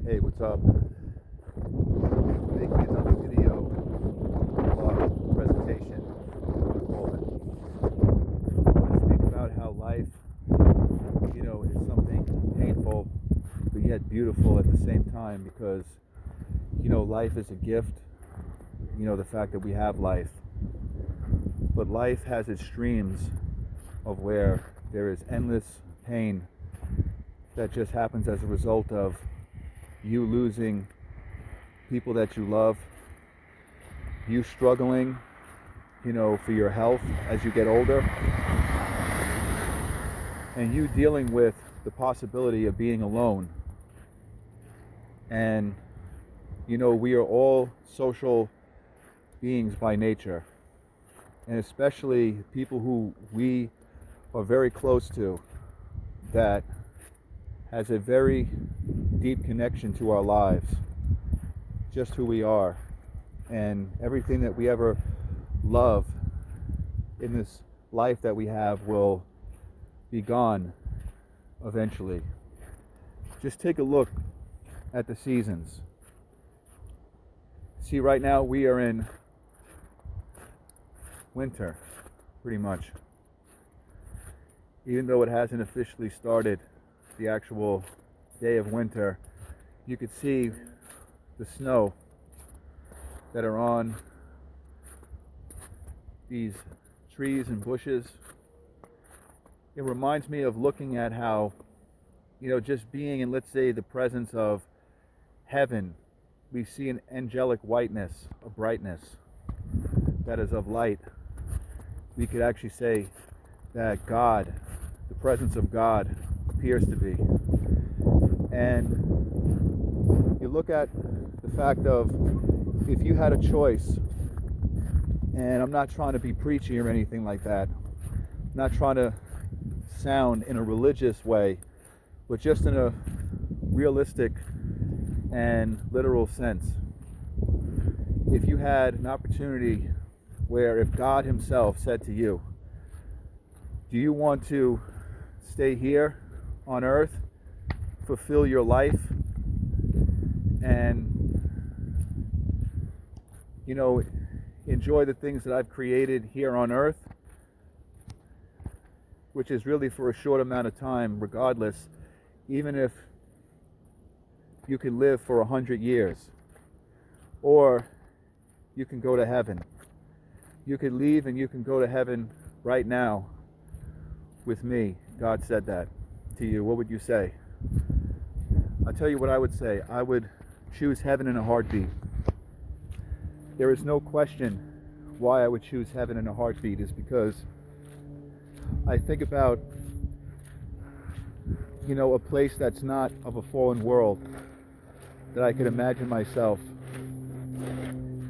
Hey, what's up? Making another video blog presentation, I'm gonna call it. I want to speak about how life, is something painful, but yet beautiful at the same time because, life is a gift, the fact that we have life. But life has extremes of where there is endless pain that just happens as a result of you losing people that you love, you struggling, for your health as you get older, and you dealing with the possibility of being alone. And, we are all social beings by nature, and especially people who we are very close to that has a very deep connection to our lives, just who we are, and everything that we ever love in this life that we have will be gone eventually. Just take a look at the seasons. See, right now we are in winter, pretty much. Even though it hasn't officially started the actual day of winter, you could see the snow that are on these trees and bushes. It reminds me of looking at how, just being in, let's say, the presence of heaven, we see an angelic whiteness, a brightness that is of light. We could actually say that God, the presence of God, appears to be. And you look at the fact of, if you had a choice, and I'm not trying to be preachy or anything like that, I'm not trying to sound in a religious way, but just in a realistic and literal sense. If you had an opportunity where if God himself said to you, do you want to stay here on earth, fulfill your life, and enjoy the things that I've created here on earth, which is really for a short amount of time regardless, even if you can live for 100 years, or you can go to heaven. You could leave and you can go to heaven right now with me. God said that to you. What would you say? I'll tell you what I would say. I would choose heaven in a heartbeat. There is no question why I would choose heaven in a heartbeat, is because I think about, a place that's not of a fallen world that I could imagine myself.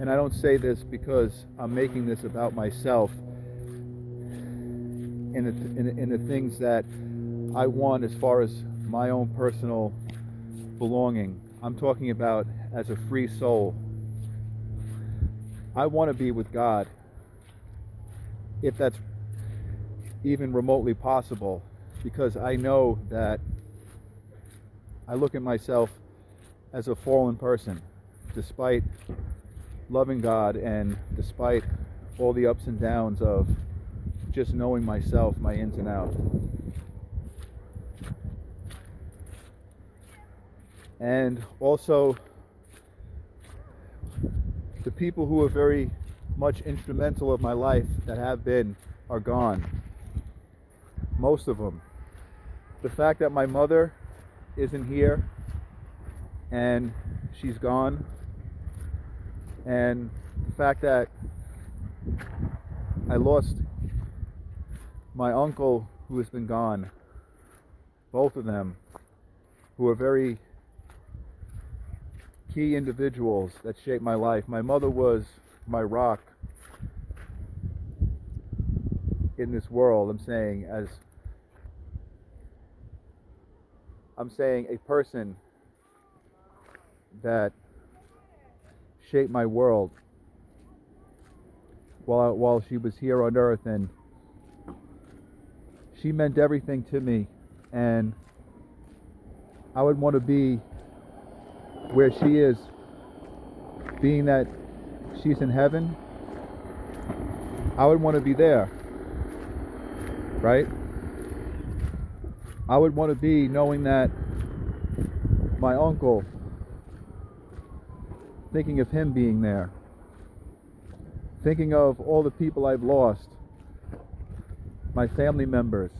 And I don't say this because I'm making this about myself in the things that I want as far as my own personal belonging. I'm talking about as a free soul. I want to be with God, if that's even remotely possible, because I know that I look at myself as a fallen person, despite loving God and despite all the ups and downs of just knowing myself, my ins and outs. And also, the people who are very much instrumental of my life that have been are gone. Most of them. The fact that my mother isn't here and she's gone, and the fact that I lost my uncle who has been gone, both of them, who are very key individuals that shaped my life. My mother was my rock in this world. I'm saying a person that shaped my world while she was here on earth, and she meant everything to me, and I would want to be where she is, being that she's in heaven, I would want to be there, right? I would want to be knowing that my uncle, thinking of him being there, thinking of all the people I've lost, my family members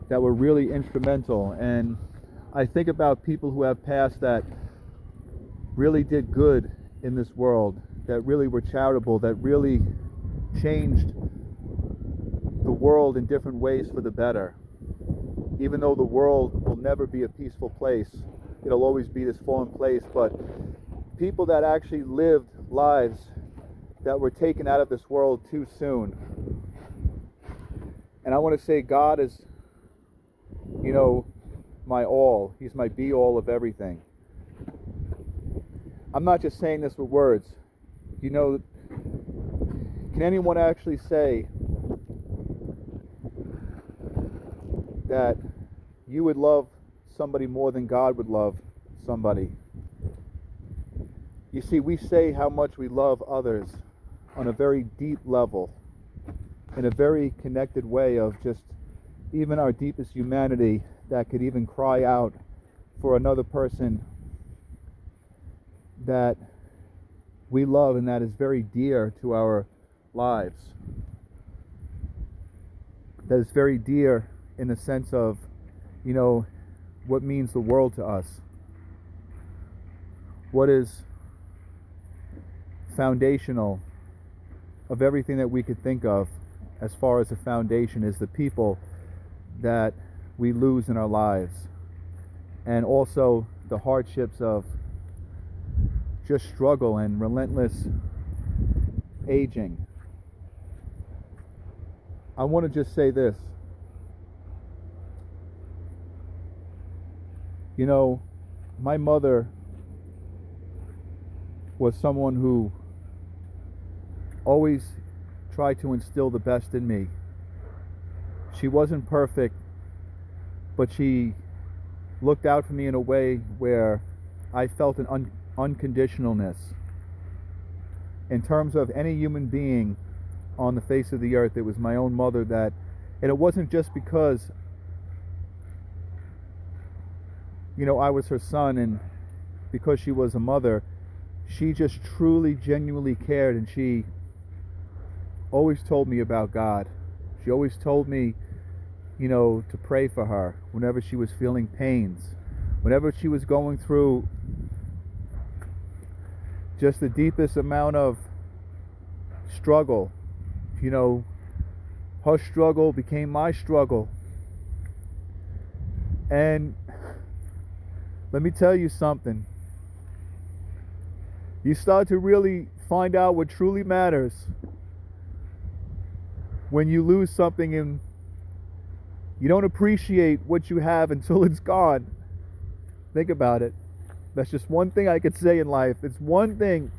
that were really instrumental. And I think about people who have passed that really did good in this world, that really were charitable, that really changed the world in different ways for the better. Even though the world will never be a peaceful place, it'll always be this fallen place, but people that actually lived lives that were taken out of this world too soon. And I want to say God is, my all. He's my be all of everything. I'm not just saying this with words. Can anyone actually say that you would love somebody more than God would love somebody? You see, we say how much we love others on a very deep level, in a very connected way of just even our deepest humanity that could even cry out for another person that we love and that is very dear to our lives. That is very dear in the sense of, what means the world to us. What is foundational of everything that we could think of as far as a foundation is the people that we lose in our lives, and also the hardships of just struggle and relentless aging. I want to just say this. My mother was someone who always tried to instill the best in me. She wasn't perfect, but she looked out for me in a way where I felt an unconditionalness. In terms of any human being on the face of the earth, it was my own mother and it wasn't just because I was her son and because she was a mother. She just truly, genuinely cared, and she always told me about God. She always told me, to pray for her whenever she was feeling pains, whenever she was going through just the deepest amount of struggle. Her struggle became my struggle. And let me tell you something. You start to really find out what truly matters when you lose something and you don't appreciate what you have until it's gone. Think about it. That's just one thing I could say in life. It's one thing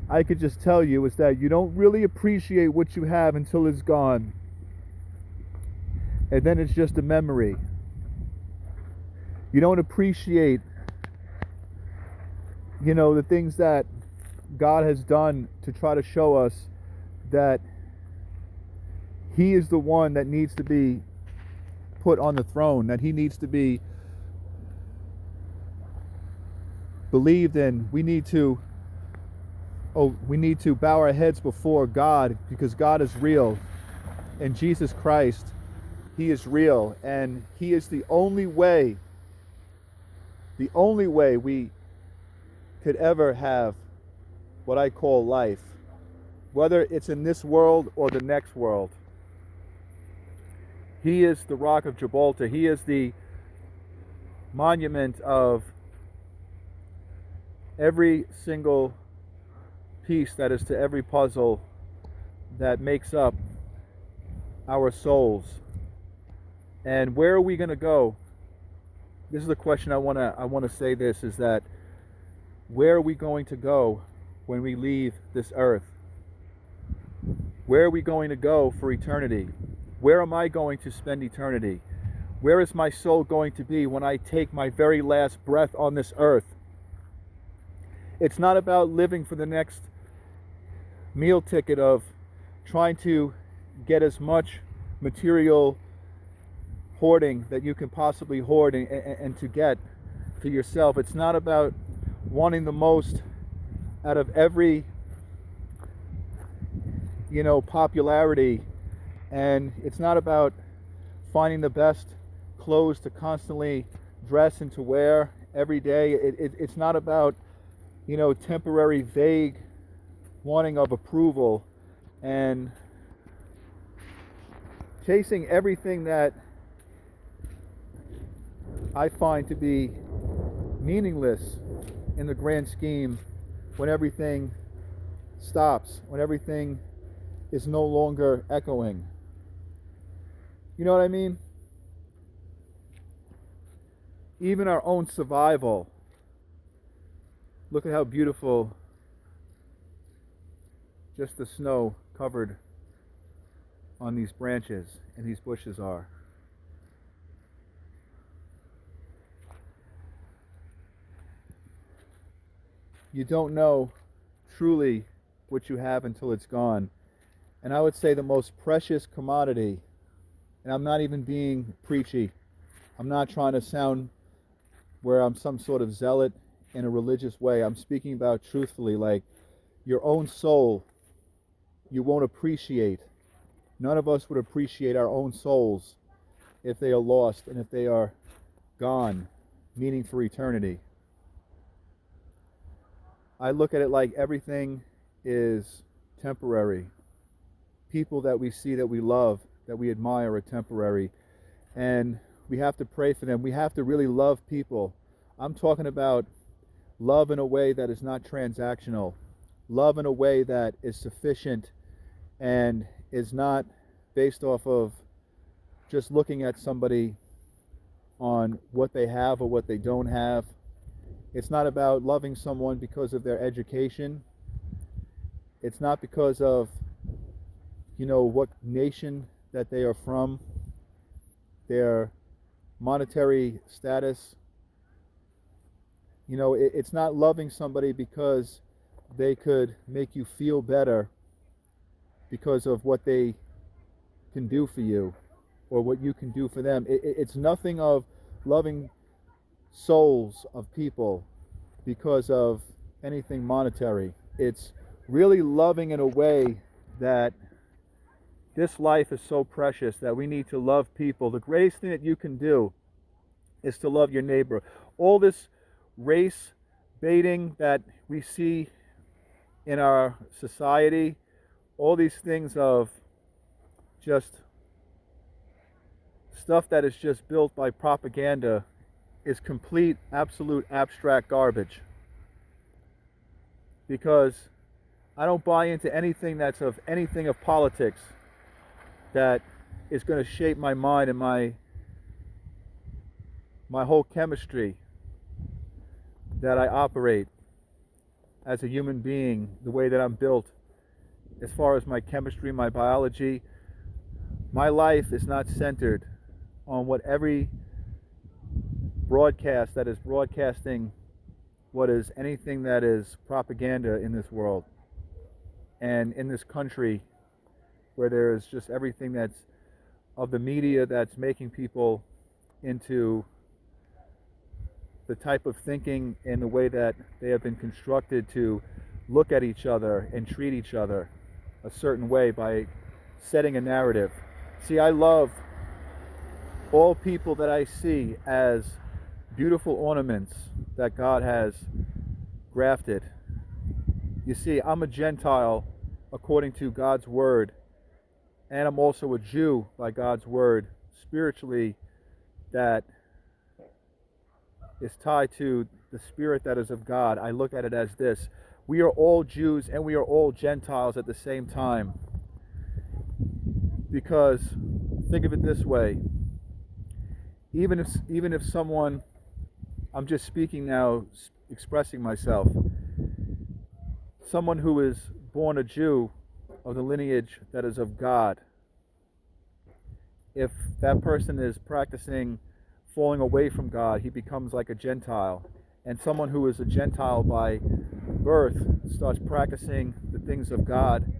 I could just tell you, is that you don't really appreciate what you have until it's gone. And then it's just a memory. You don't appreciate, the things that God has done to try to show us that He is the one that needs to be put on the throne, that He needs to be believed in. We need to bow our heads before God, because God is real, and Jesus Christ, He is real, and He is the only way we could ever have what I call life, whether it's in this world or the next world. He is the Rock of Gibraltar. He is the monument of every single piece that is to every puzzle that makes up our souls. And where are we going to go? This is the question I want to say this, is that where are we going to go when we leave this earth? Where are we going to go for eternity? Where am I going to spend eternity? Where is my soul going to be when I take my very last breath on this earth? It's not about living for the next meal ticket of trying to get as much material hoarding that you can possibly hoard and to get for yourself. It's not about wanting the most out of every popularity, and it's not about finding the best clothes to constantly dress and to wear every day. It's not about temporary vague wanting of approval and chasing everything that I find to be meaningless in the grand scheme, when everything stops, when everything is no longer echoing. You know what I mean? Even our own survival. Look at how beautiful just the snow covered on these branches and these bushes are. You don't know truly what you have until it's gone. And I would say the most precious commodity, and I'm not even being preachy, I'm not trying to sound where I'm some sort of zealot in a religious way. I'm speaking about truthfully, like your own soul, you won't appreciate. None of us would appreciate our own souls if they are lost and if they are gone, meaning for eternity. I look at it like everything is temporary. People that we see, that we love, that we admire are temporary. And we have to pray for them. We have to really love people. I'm talking about love in a way that is not transactional. Love in a way that is sufficient and is not based off of just looking at somebody on what they have or what they don't have. It's not about loving someone because of their education. It's not because of, what nation that they are from, their monetary status. It's not loving somebody because they could make you feel better because of what they can do for you or what you can do for them. It's nothing of loving souls of people because of anything monetary. It's really loving in a way that this life is so precious that we need to love people. The greatest thing that you can do is to love your neighbor. All this race baiting that we see in our society, all these things of just stuff that is just built by propaganda, is complete, absolute, abstract garbage. Because I don't buy into anything that's of anything of politics that is going to shape my mind and my whole chemistry that I operate as a human being, the way that I'm built, as far as my chemistry, my biology. My life is not centered on what every broadcast that is broadcasting what is anything that is propaganda in this world and in this country, where there is just everything that's of the media that's making people into the type of thinking and the way that they have been constructed to look at each other and treat each other a certain way by setting a narrative. See, I love all people that I see as beautiful ornaments that God has grafted. You see, I'm a Gentile according to God's word, and I'm also a Jew by God's word, spiritually, that is tied to the spirit that is of God. I look at it as this: we are all Jews and we are all Gentiles at the same time. Because think of it this way: even if someone, I'm just speaking now, expressing myself, someone who is born a Jew of the lineage that is of God, if that person is practicing falling away from God, he becomes like a Gentile. And someone who is a Gentile by birth starts practicing the things of God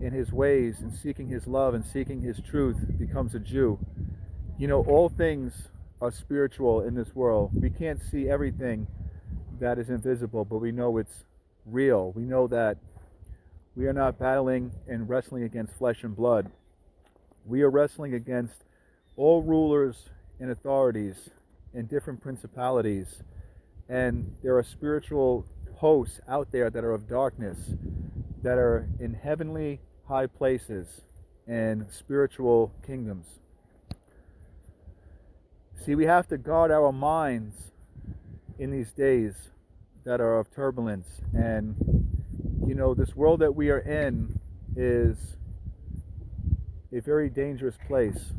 in his ways and seeking his love and seeking his truth, becomes a Jew. All things are spiritual in this world. We can't see everything that is invisible, but we know it's real. We know that we are not battling and wrestling against flesh and blood. We are wrestling against all rulers and authorities and different principalities. And there are spiritual hosts out there that are of darkness, that are in heavenly high places and spiritual kingdoms. See, we have to guard our minds in these days that are of turbulence. And, this world that we are in is a very dangerous place.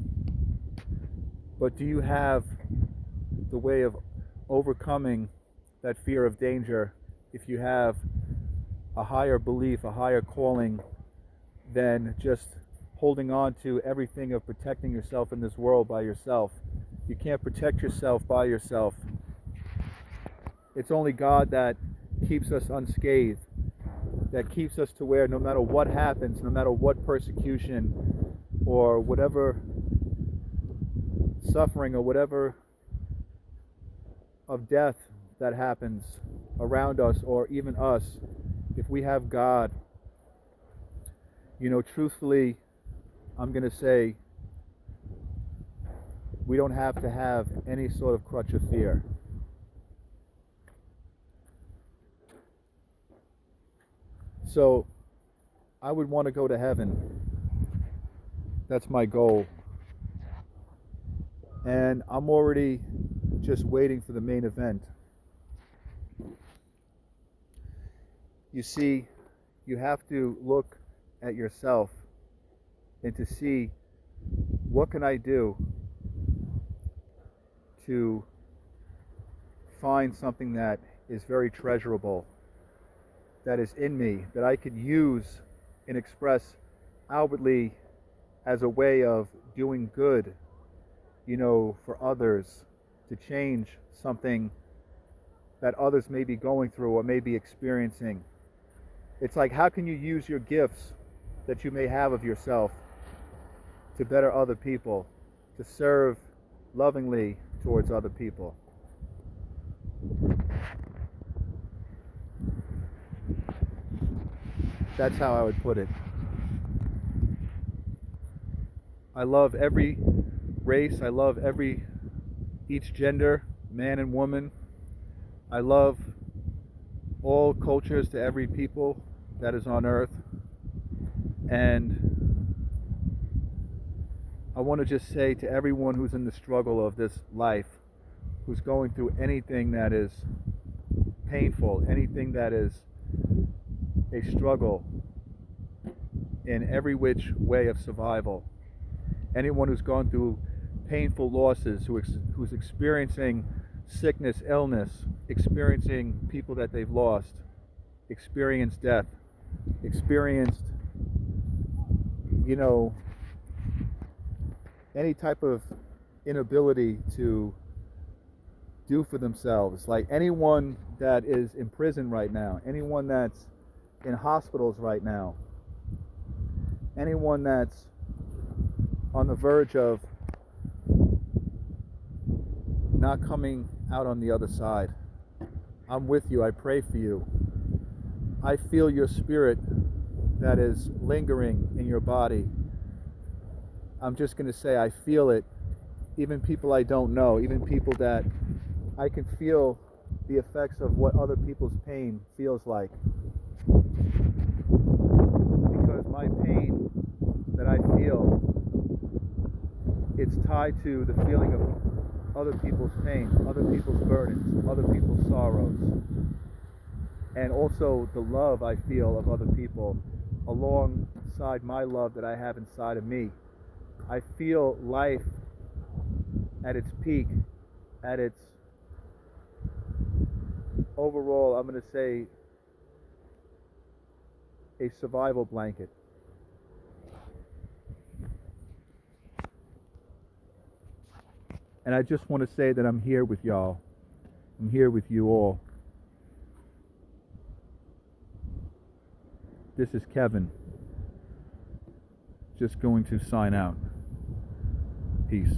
But do you have the way of overcoming that fear of danger if you have a higher belief, a higher calling than just holding on to everything of protecting yourself in this world by yourself? You can't protect yourself by yourself. It's only God that keeps us unscathed, that keeps us to where no matter what happens, no matter what persecution or whatever suffering or whatever of death that happens around us or even us, if we have God, truthfully, I'm going to say we don't have to have any sort of crutch of fear. So I would want to go to heaven. That's my goal. And I'm already just waiting for the main event. You see, you have to look at yourself and to see, what can I do to find something that is very treasurable, that is in me, that I could use and express outwardly as a way of doing good, for others, to change something that others may be going through or may be experiencing. It's like, how can you use your gifts that you may have of yourself to better other people, to serve lovingly towards other people? That's how I would put it. I love every race. I love each gender, man and woman. I love all cultures to every people that is on earth. And I want to just say to everyone who's in the struggle of this life, who's going through anything that is painful, anything that is a struggle in every which way of survival, anyone who's gone through painful losses, who's experiencing sickness, illness, experiencing people that they've lost, experienced death, experienced, any type of inability to do for themselves, like anyone that is in prison right now, anyone that's in hospitals right now, anyone that's on the verge of not coming out on the other side. I'm with you. I pray for you. I feel your spirit that is lingering in your body. I'm just going to say I feel it. Even people I don't know, even people that I can feel the effects of what other people's pain feels like. Because my pain that I feel, it's tied to the feeling of other people's pain, other people's burdens, other people's sorrows. And also the love I feel of other people alongside my love that I have inside of me. I feel life at its peak, at its overall, I'm going to say, a survival blanket. And I just want to say that I'm here with y'all. I'm here with you all. This is Kevin. Just going to sign out. Peace.